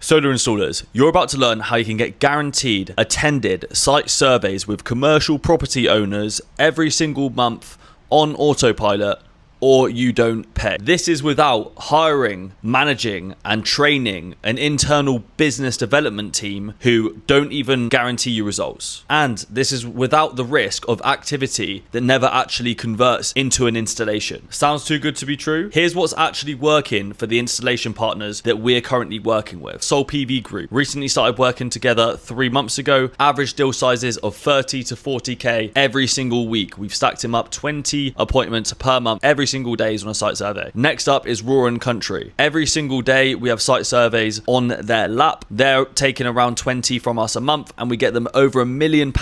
Solar installers, you're about to learn how you can get guaranteed attended site surveys with commercial property owners every single month on autopilot, or you don't pay. This is without hiring, managing, and training an internal business development team who don't even guarantee you results. And this is without the risk of activity that never actually converts into an installation. Sounds too good to be true? Here's what's actually working for the installation partners that we're currently working with. Sol PV Group recently started working together 3 months ago. Average deal sizes of 30 to 40k every single week. We've stacked him up 20 appointments per month every single day on a site survey. Next up is Roaring Country. Every single day we have site surveys on their lap. They're taking around 20 from us a month, and we get them over £1 million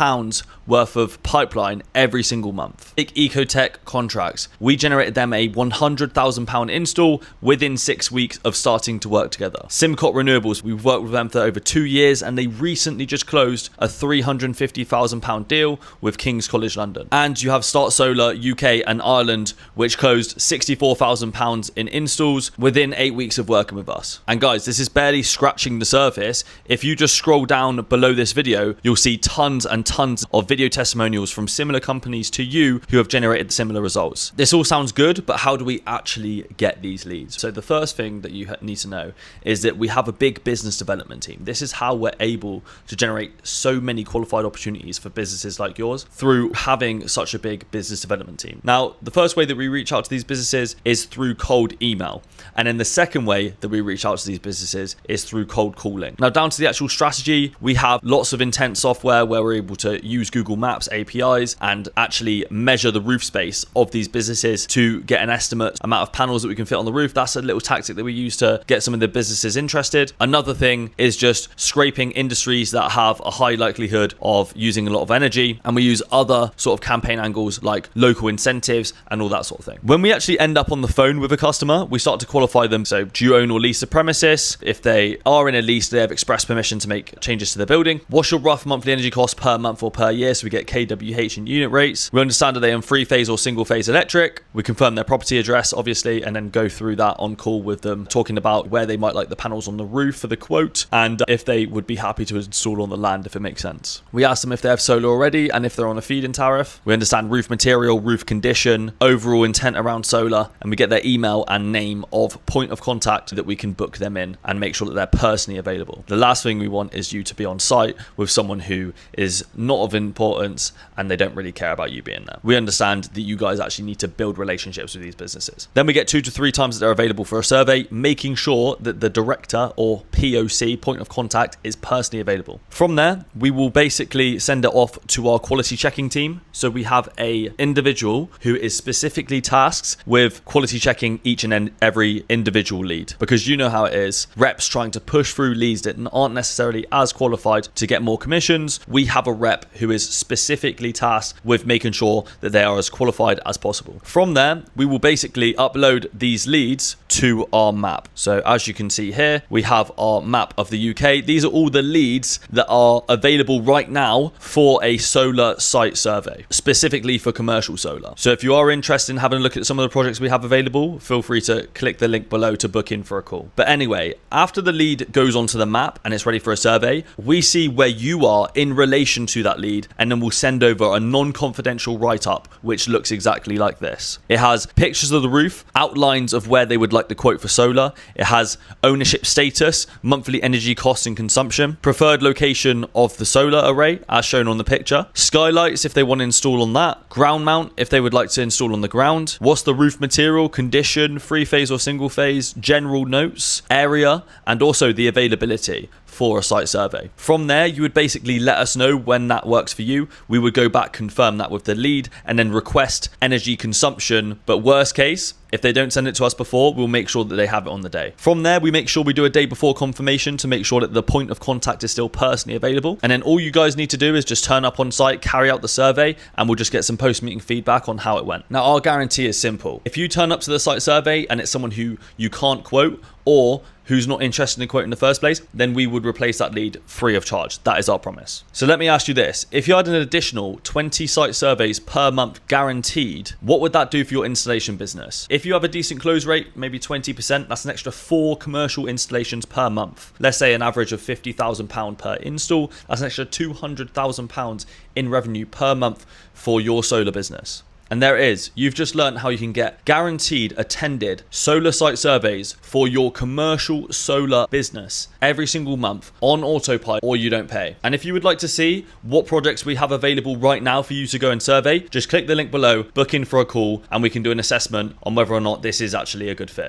worth of pipeline every single month. Ecotech contracts. We generated them a £100,000 install within 6 weeks of starting to work together. Simcot Renewables. We've worked with them for over 2 years, and they recently just closed a £350,000 deal with King's College London. And you have Start Solar UK and Ireland, which closed £64,000 in installs within 8 weeks of working with us. And guys, this is barely scratching the surface. If you just scroll down below this video, you'll see tons and tons of video testimonials from similar companies to you who have generated similar results. This all sounds good, but how do we actually get these leads? So the first thing that you need to know is that we have a big business development team. This is how we're able to generate so many qualified opportunities for businesses like yours through having such a big business development team. Now, the first way that we reach out to these businesses is through cold email. And then the second way that we reach out to these businesses is through cold calling. Now, down to the actual strategy, we have lots of intent software where we're able to use Google Maps APIs and actually measure the roof space of these businesses to get an estimate amount of panels that we can fit on the roof. That's a little tactic that we use to get some of the businesses interested. Another thing is just scraping industries that have a high likelihood of using a lot of energy, and we use other sort of campaign angles like local incentives and all that sort of thing. When we actually end up on the phone with a customer, we start to qualify them. So, do you own or lease a premises? If they are in a lease, they have express permission to make changes to the building. What's your rough monthly energy cost per month or per year? So we get kWh and unit rates. We understand, are they on 3-phase or single-phase electric? We confirm their property address, obviously, and then go through that on call with them, talking about where they might like the panels on the roof for the quote, and if they would be happy to install on the land if it makes sense. We ask them if they have solar already and if they're on a feed-in tariff. We understand roof material, roof condition, overall intent around solar, and we get their email and name of point of contact that we can book them in and make sure that they're personally available. The last thing we want is you to be on site with someone who is not of importance and they don't really care about you being there. We understand that you guys actually need to build relationships with these businesses. Then we get 2 to 3 times that they're available for a survey, making sure that the director or POC, point of contact, is personally available. From there, we will basically send it off to our quality checking team. So we have a individual who is specifically tasked with quality checking each and every individual lead, because you know how it is. Reps trying to push through leads that aren't necessarily as qualified to get more commissions. We have a rep who is specifically tasked with making sure that they are as qualified as possible. From there, we will basically upload these leads to our map. So as you can see here, we have our map of the UK. These are all the leads that are available right now for a solar site survey, specifically for commercial solar. So if you are interested in having a look at some of the projects we have available, feel free to click the link below to book in for a call. But anyway, after the lead goes onto the map and it's ready for a survey, we see where you are in relation to that lead, and then we'll send over a non-confidential write-up which looks exactly like this. It has pictures of the roof, outlines of where they would like the quote for solar. It has ownership status, monthly energy costs and consumption, preferred location of the solar array as shown on the picture, skylights if they want to install on that, ground mount if they would like to install on the ground, what's the roof material, condition, 3-phase or single phase, general notes, area, and also the availability for a site survey. From there, you would basically let us know when that works for you. We would go back, confirm that with the lead, and then request energy consumption. But worst case, if they don't send it to us before, we'll make sure that they have it on the day. From there, we make sure we do a day before confirmation to make sure that the point of contact is still personally available. And then all you guys need to do is just turn up on site, carry out the survey, and we'll just get some post-meeting feedback on how it went. Now, our guarantee is simple. If you turn up to the site survey and it's someone who you can't quote, or who's not interested in quoting in the first place, then we would replace that lead free of charge. That is our promise. So let me ask you this. If you had an additional 20 site surveys per month guaranteed, what would that do for your installation business? If you have a decent close rate, maybe 20%, that's an extra 4 commercial installations per month. Let's say an average of £50,000 per install. That's an extra £200,000 in revenue per month for your solar business. And there it is. You've just learned how you can get guaranteed attended solar site surveys for your commercial solar business every single month on autopilot, or you don't pay. And if you would like to see what projects we have available right now for you to go and survey, just click the link below, book in for a call, and we can do an assessment on whether or not this is actually a good fit.